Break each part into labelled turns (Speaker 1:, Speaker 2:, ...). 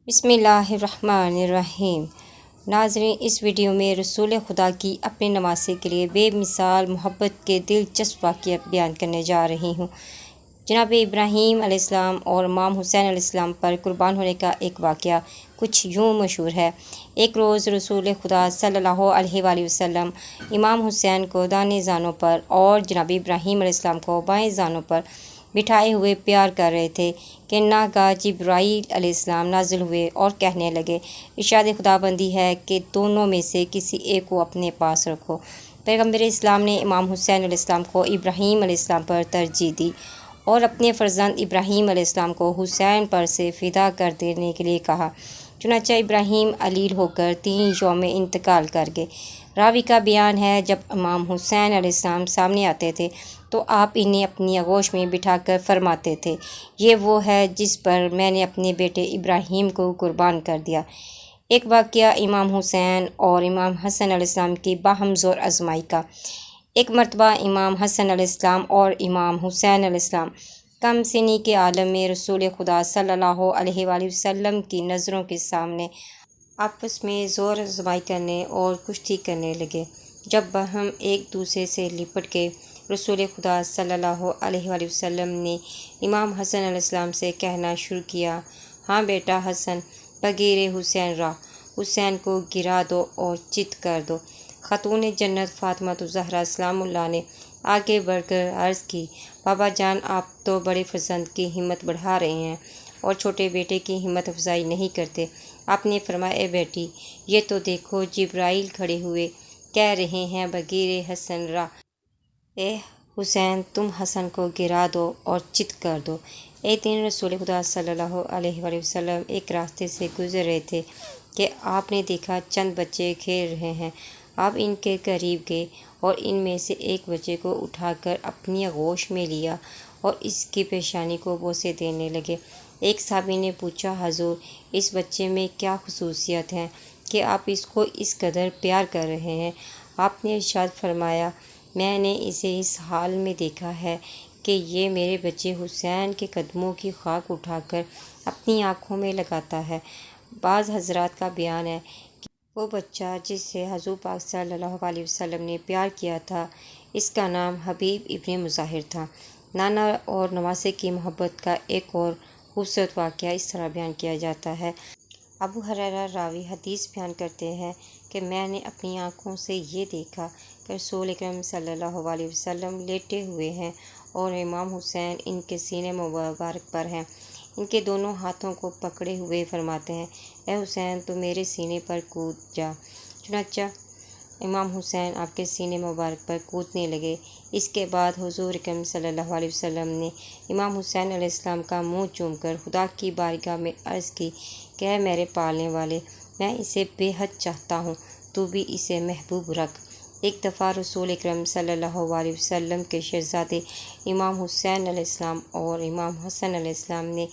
Speaker 1: بسم اللہ الرحمن الرحیم۔ ناظرین، اس ویڈیو میں رسول خدا کی اپنے نواسے کے لیے بے مثال محبت کے دلچسپ واقعہ بیان کرنے جا رہی ہوں۔ جناب ابراہیم علیہ السلام اور امام حسین علیہ السلام پر قربان ہونے کا ایک واقعہ کچھ یوں مشہور ہے۔ ایک روز رسول خدا صلی اللہ علیہ وآلہ وسلم امام حسین کو دائیں زانوں پر اور جناب ابراہیم علیہ السلام کو بائیں زانوں پر بٹھائے ہوئے پیار کر رہے تھے کہ ناگہاں جبرائیل علیہ السلام نازل ہوئے اور کہنے لگے، ارشاد خداوندی ہے کہ دونوں میں سے کسی ایک کو اپنے پاس رکھو۔ پیغمبر اسلام نے امام حسین علیہ السلام کو ابراہیم علیہ السلام پر ترجیح دی اور اپنے فرزند ابراہیم علیہ السلام کو حسین پر سے فدا کر دینے کے لیے کہا۔ چنانچہ ابراہیم علیل ہو کر 3 یوم میں انتقال کر گئے۔ راوی کا بیان ہے، جب امام حسین علیہ السلام سامنے آتے تھے تو آپ انہیں اپنی آغوش میں بٹھا کر فرماتے تھے، یہ وہ ہے جس پر میں نے اپنے بیٹے ابراہیم کو قربان کر دیا۔ ایک واقعہ امام حسین اور امام حسن علیہ السلام کی باہم زور آزمائی کا۔ ایک مرتبہ امام حسن علیہ السلام اور امام حسین علیہ السلام کم سنی کے عالم میں رسول خدا صلی اللہ علیہ وآلہ وسلم کی نظروں کے سامنے آپس میں زور آزمائی کرنے اور کشتی کرنے لگے۔ جب باہم ایک دوسرے سے لپٹ گئے، رسول خدا صلی اللہ علیہ وآلہ وسلم نے امام حسن علیہ السلام سے کہنا شروع کیا، ہاں بیٹا حسن، بغیر حسین راہ، حسین کو گرا دو اور چت کر دو۔ خاتون جنت فاطمہ الزہرا سلام اللہ نے آگے بڑھ کر عرض کی، بابا جان، آپ تو بڑے فرزند کی ہمت بڑھا رہے ہیں اور چھوٹے بیٹے کی ہمت افزائی نہیں کرتے۔ آپ نے فرمایا، اے بیٹی، یہ تو دیکھو جبرائیل کھڑے ہوئے کہہ رہے ہیں بغیر حسن راہ، اے حسین تم حسن کو گرا دو اور چت کر دو۔ ایک دن رسول خدا صلی اللہ علیہ وآلہ وسلم ایک راستے سے گزر رہے تھے کہ آپ نے دیکھا چند بچے کھیل رہے ہیں۔ آپ ان کے قریب گئے اور ان میں سے ایک بچے کو اٹھا کر اپنی آغوش میں لیا اور اس کی پیشانی کو بوسے دینے لگے۔ ایک صحابی نے پوچھا، حضور، اس بچے میں کیا خصوصیت ہے کہ آپ اس کو اس قدر پیار کر رہے ہیں؟ آپ نے ارشاد فرمایا، میں نے اسے اس حال میں دیکھا ہے کہ یہ میرے بچے حسین کے قدموں کی خاک اٹھا کر اپنی آنکھوں میں لگاتا ہے۔ بعض حضرات کا بیان ہے کہ وہ بچہ جس سے حضور پاک صلی اللہ علیہ وسلم نے پیار کیا تھا، اس کا نام حبیب ابن مظاہر تھا۔ نانا اور نواسے کی محبت کا ایک اور خوبصورت واقعہ اس طرح بیان کیا جاتا ہے۔ ابو ہریرہ راوی حدیث بیان کرتے ہیں کہ میں نے اپنی آنکھوں سے یہ دیکھا کہ رسول اکرم صلی اللہ علیہ وسلم لیٹے ہوئے ہیں اور امام حسین ان کے سینے مبارک پر ہیں۔ ان کے دونوں ہاتھوں کو پکڑے ہوئے فرماتے ہیں، اے حسین، تو میرے سینے پر کود جا۔ چنانچہ امام حسین آپ کے سینے مبارک پر کودنے لگے۔ اس کے بعد حضور اکرم صلی اللہ علیہ وسلم نے امام حسین علیہ السلام کا منہ چوم کر خدا کی بارگاہ میں عرض کی کہ اے میرے پالنے والے، میں اسے بے حد چاہتا ہوں، تو بھی اسے محبوب رکھ۔ ایک دفعہ رسول اکرم صلی اللہ علیہ وسلم کے شہزادے امام حسین علیہ السلام اور امام حسن علیہ السلام نے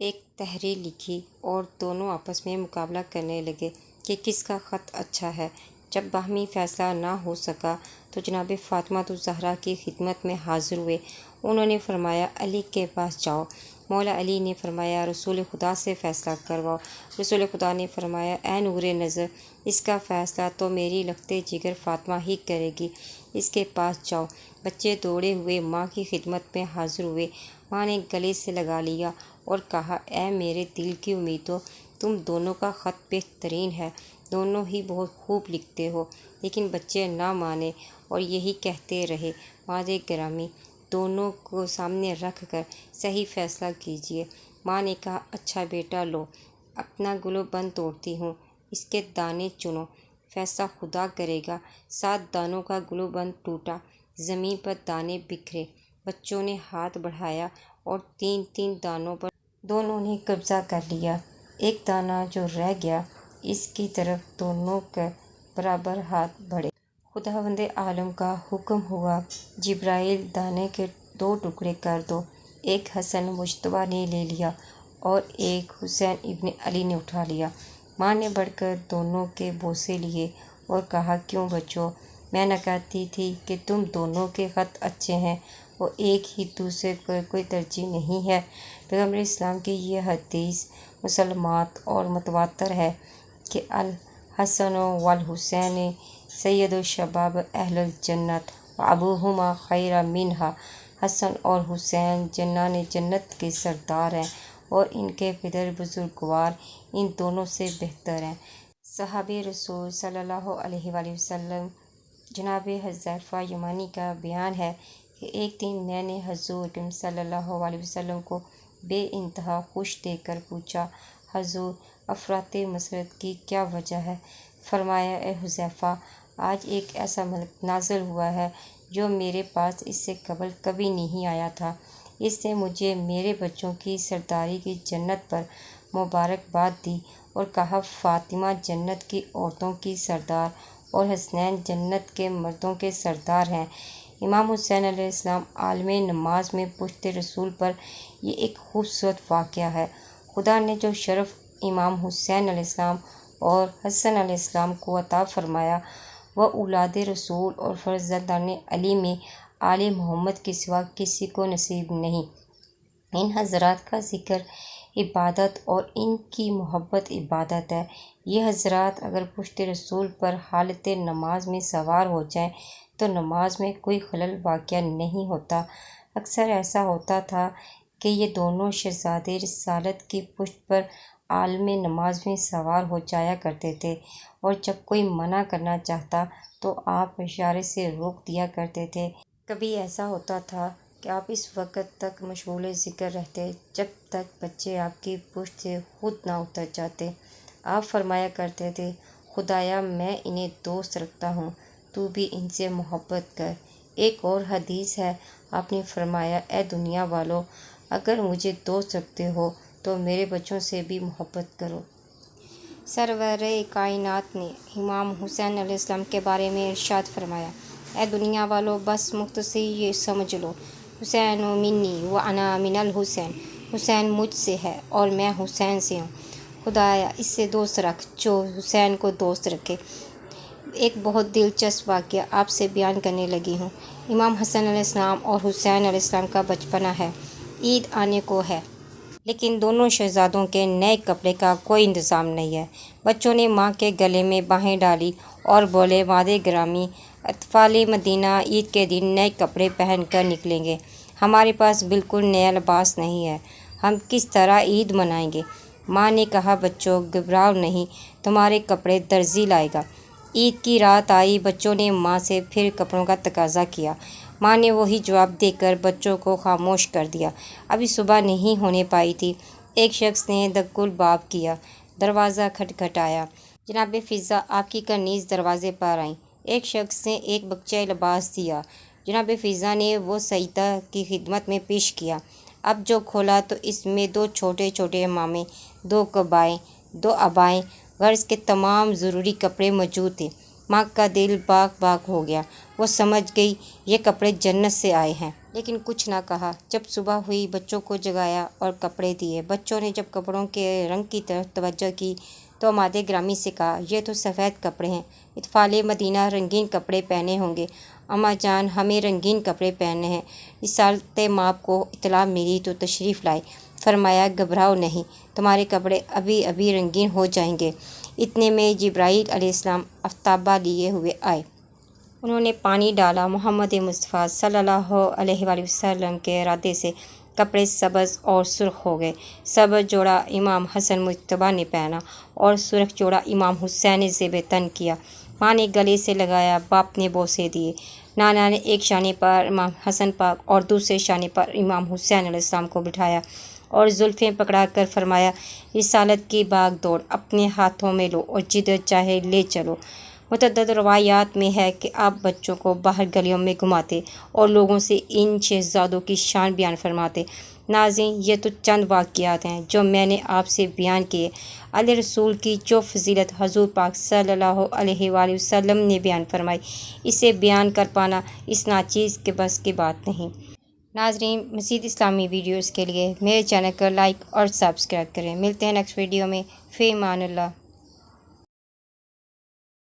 Speaker 1: ایک تحریر لکھی اور دونوں آپس میں مقابلہ کرنے لگے کہ کس کا خط اچھا ہے۔ جب باہمی فیصلہ نہ ہو سکا تو جناب فاطمہ الزہرا کی خدمت میں حاضر ہوئے۔ انہوں نے فرمایا، علی کے پاس جاؤ۔ مولا علی نے فرمایا، رسول خدا سے فیصلہ کرواؤ۔ رسول خدا نے فرمایا، اے نور نظر، اس کا فیصلہ تو میری لخت جگر فاطمہ ہی کرے گی، اس کے پاس جاؤ۔ بچے دوڑے ہوئے ماں کی خدمت میں حاضر ہوئے۔ ماں نے گلے سے لگا لیا اور کہا، اے میرے دل کی امیدوں، تم دونوں کا خط بہترین ہے، دونوں ہی بہت خوب لکھتے ہو۔ لیکن بچے نہ مانے اور یہی کہتے رہے، ماں گرامی، دونوں کو سامنے رکھ کر صحیح فیصلہ کیجیے۔ ماں نے کہا، اچھا بیٹا، لو، اپنا گلو بند توڑتی ہوں، اس کے دانے چنو، فیصلہ خدا کرے گا۔ 7 دانوں کا گلو بند ٹوٹا، زمین پر دانے بکھرے۔ بچوں نے ہاتھ بڑھایا اور 3 دانوں پر دونوں نے قبضہ کر لیا۔ ایک دانہ جو رہ گیا، اس کی طرف دونوں کے برابر ہاتھ بڑھے۔ خداوند عالم کا حکم ہوا، جبرائیل، دانے کے 2 ٹکڑے کر دو۔ ایک حسن مجتبیٰ نے لے لیا اور ایک حسین ابن علی نے اٹھا لیا۔ ماں نے بڑھ کر دونوں کے بوسے لیے اور کہا، کیوں بچوں، میں نہ کہتی تھی کہ تم دونوں کے خط اچھے ہیں اور ایک ہی دوسرے پر کوئی ترجیح نہیں ہے؟ پیغمبر اسلام کی یہ حدیث مسلمات اور متواتر ہے کہ الحسن والحسین سید الشباب اہل الجنت و ابوہما خیر منہا۔ حسن اور حسین جنان جنت کے سردار ہیں اور ان کے پدر بزرگوار ان دونوں سے بہتر ہیں۔ صحابی رسول صلی اللہ علیہ وآلہ وسلم جناب حذیفہ یمانی کا بیان ہے کہ ایک دن میں نے حضور اکرم صلی اللہ علیہ وسلم کو بے انتہا خوش دیکھ کر پوچھا، حضور افراط مسرت کی کیا وجہ ہے؟ فرمایا، اے حذیفہ، آج ایک ایسا ملک نازل ہوا ہے جو میرے پاس اس سے قبل کبھی نہیں آیا تھا۔ اس نے مجھے میرے بچوں کی سرداری کی جنت پر مبارکباد دی اور کہا، فاطمہ جنت کی عورتوں کی سردار اور حسنین جنت کے مردوں کے سردار ہیں۔ امام حسین علیہ السلام عالم نماز میں پشت رسول پر یہ ایک خوبصورت واقعہ ہے۔ خدا نے جو شرف امام حسین علیہ السلام اور حسن علیہ السلام کو عطا فرمایا وہ اولاد رسول اور فرزندان علی میں آل محمد کے سوا کسی کو نصیب نہیں۔ ان حضرات کا ذکر عبادت اور ان کی محبت عبادت ہے۔ یہ حضرات اگر پشت رسول پر حالت نماز میں سوار ہو جائیں تو نماز میں کوئی خلل واقع نہیں ہوتا۔ اکثر ایسا ہوتا تھا کہ یہ دونوں شہزادے رسالت کی پشت پر عالم نماز میں سوار ہو جایا کرتے تھے، اور جب کوئی منع کرنا چاہتا تو آپ اشارے سے روک دیا کرتے تھے۔ کبھی ایسا ہوتا تھا کہ آپ اس وقت تک مشغول ذکر رہتے جب تک بچے آپ کی پشت سے خود نہ اتر جاتے۔ آپ فرمایا کرتے تھے، خدایا میں انہیں دوست رکھتا ہوں، تو بھی ان سے محبت کر۔ ایک اور حدیث ہے، آپ نے فرمایا، اے دنیا والو، اگر مجھے دوست رکھتے ہو تو میرے بچوں سے بھی محبت کرو۔ سرور کائنات نے امام حسین علیہ السلام کے بارے میں ارشاد فرمایا، اے دنیا والو، بس مختصر یہ سمجھ لو، حسین منی و انا من الحسین، حسین مجھ سے ہے اور میں حسین سے ہوں۔ خدایا اس سے دوست رکھ جو حسین کو دوست رکھے۔ ایک بہت دلچسپ واقعہ آپ سے بیان کرنے لگی ہوں۔ امام حسن علیہ السلام اور حسین علیہ السلام کا بچپنا ہے۔ عید آنے کو ہے، لیکن دونوں شہزادوں کے نئے کپڑے کا کوئی انتظام نہیں ہے۔ بچوں نے ماں کے گلے میں باہیں ڈالی اور بولے، مادر گرامی، اطفال مدینہ عید کے دن نئے کپڑے پہن کر نکلیں گے، ہمارے پاس بالکل نیا لباس نہیں ہے، ہم کس طرح عید منائیں گے؟ ماں نے کہا، بچوں گھبراؤ نہیں، تمہارے کپڑے درزی لائے گا۔ عید کی رات آئی، بچوں نے ماں سے پھر کپڑوں کا تقاضا کیا۔ ماں نے وہی جواب دے کر بچوں کو خاموش کر دیا۔ ابھی صبح نہیں ہونے پائی تھی، ایک شخص نے دق الباب کیا، دروازہ کھٹکھٹایا۔ جناب فضہ آپ کی کنیز دروازے پر آئیں۔ ایک شخص نے ایک بکچہ لباس دیا، جناب فضہ نے وہ سیدہ کی خدمت میں پیش کیا۔ اب جو کھولا تو اس میں دو چھوٹے چھوٹے عمامے، دو قبائیں، دو عبائیں، غرض کے تمام ضروری کپڑے موجود تھے۔ ماں کا دل باغ باغ ہو گیا، وہ سمجھ گئی یہ کپڑے جنت سے آئے ہیں، لیکن کچھ نہ کہا۔ جب صبح ہوئی بچوں کو جگایا اور کپڑے دیے۔ بچوں نے جب کپڑوں کے رنگ کی طرف توجہ کی تو مادر گرامی سے کہا، یہ تو سفید کپڑے ہیں، اطفال مدینہ رنگین کپڑے پہنے ہوں گے، اماں جان ہمیں رنگین کپڑے پہننے ہیں۔ رسالت مآب کو اطلاع ملی تو تشریف لائے، فرمایا، گھبراؤ نہیں، تمہارے کپڑے ابھی ابھی رنگین ہو جائیں گے۔ اتنے میں جبرائیل علیہ السلام آفتابہ لیے ہوئے آئے۔ انہوں نے پانی ڈالا، محمد مصطفیٰ صلی اللہ علیہ وآلہ وسلم کے ارادے سے کپڑے سبز اور سرخ ہو گئے۔ سبز جوڑا امام حسن مجتبیٰ نے پہنا اور سرخ جوڑا امام حسین نے زیب تن کیا۔ ماں نے گلے سے لگایا، باپ نے بوسے دیے۔ نانا نے ایک شانے پر امام حسن پاک اور دوسرے شانے پر امام حسین علیہ السلام کو بٹھایا اور زلفیں پکڑا کر فرمایا، رسالت کی باغ دوڑ اپنے ہاتھوں میں لو اور جدھر چاہے لے چلو۔ متعدد روایات میں ہے کہ آپ بچوں کو باہر گلیوں میں گھماتے اور لوگوں سے ان شہزادوں کی شان بیان فرماتے۔ ناظرین، یہ تو چند واقعات ہیں جو میں نے آپ سے بیان کیے۔ اللہ رسول کی جو فضیلت حضور پاک صلی اللہ علیہ وآلہ وسلم نے بیان فرمائی، اسے بیان کر پانا اس ناچیز کے بس کی بات نہیں۔ ناظرین، مزید اسلامی ویڈیوز کے لیے میرے چینل کو لائک اور سبسکرائب کریں۔ ملتے ہیں نیکسٹ ویڈیو میں، فی امان اللہ۔